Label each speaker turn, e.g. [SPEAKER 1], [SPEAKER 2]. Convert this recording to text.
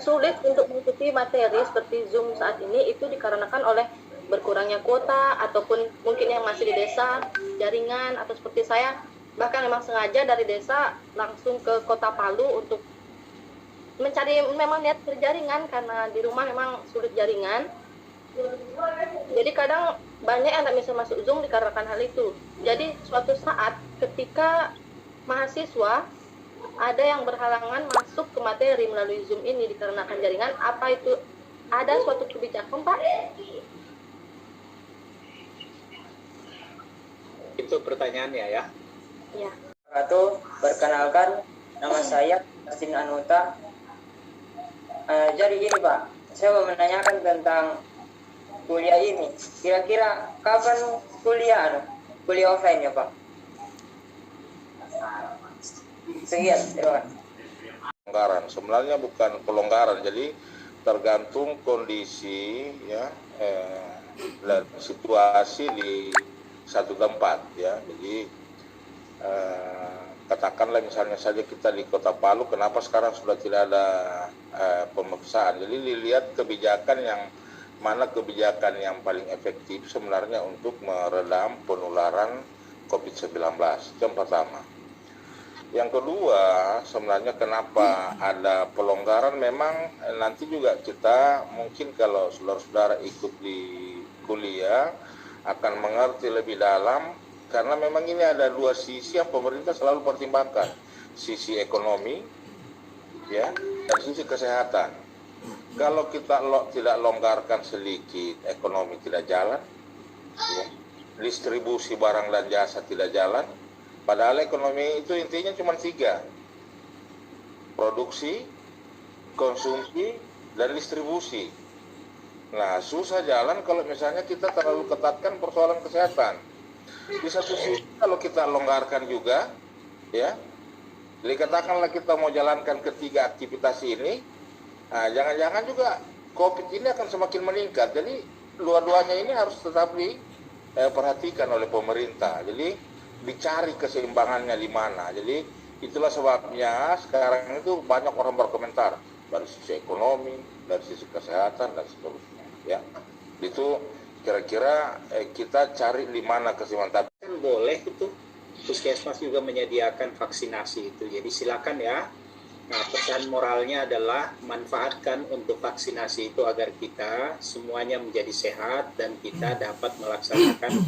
[SPEAKER 1] sulit untuk mengikuti materi seperti Zoom saat ini itu dikarenakan oleh berkurangnya kuota ataupun mungkin yang masih di desa jaringan, atau seperti saya bahkan memang sengaja dari desa langsung ke kota Palu untuk mencari memang lihat jaringan karena di rumah memang sulit jaringan. Jadi kadang banyak yang tak bisa masuk Zoom dikarenakan hal itu. Jadi suatu saat ketika mahasiswa ada yang berhalangan masuk ke materi melalui Zoom ini dikarenakan jaringan, apa itu ada suatu kebijakan, Pak?
[SPEAKER 2] Itu pertanyaannya ya.
[SPEAKER 1] Ya.
[SPEAKER 3] Perkenalkan, nama saya Yasin Anuta. Jadi gini Pak, saya mau menanyakan tentang kuliah ini. Kira-kira kapan kuliah offline ya Pak? Sekian, terima kasih.
[SPEAKER 4] Pelonggaran sebenarnya bukan pelonggaran, jadi tergantung kondisi ya dan situasi di satu tempat ya. Jadi katakanlah misalnya saja kita di Kota Palu, kenapa sekarang sudah tidak ada pemeriksaan? Jadi dilihat kebijakan yang mana kebijakan yang paling efektif sebenarnya untuk meredam penularan COVID-19. Itu yang pertama. Yang kedua, sebenarnya kenapa ada pelonggaran, memang nanti juga kita mungkin kalau saudara-saudara ikut di kuliah akan mengerti lebih dalam, karena memang ini ada dua sisi yang pemerintah selalu pertimbangkan, sisi ekonomi ya dan sisi kesehatan. Kalau kita tidak longgarkan sedikit, ekonomi tidak jalan ya, distribusi barang dan jasa tidak jalan. Padahal ekonomi itu intinya cuma 3, produksi, konsumsi, dan distribusi. Nah, susah jalan kalau misalnya kita terlalu ketatkan persoalan kesehatan. Di satu sisi kalau kita longgarkan juga, ya, jadi katakanlah kita mau jalankan ketiga aktivitas ini, nah, jangan-jangan juga COVID ini akan semakin meningkat. Jadi dua-duanya ini harus tetap diperhatikan oleh pemerintah. Jadi dicari keseimbangannya di mana. Jadi itulah sebabnya sekarang itu banyak orang berkomentar dari sisi ekonomi, dari sisi kesehatan dan seterusnya. Ya, itu kira-kira kita cari di mana keseimbangan.
[SPEAKER 2] Kan boleh itu, puskesmas juga menyediakan vaksinasi itu. Jadi silakan ya. Nah, pesan moralnya adalah manfaatkan untuk vaksinasi itu agar kita semuanya menjadi sehat dan kita dapat melaksanakan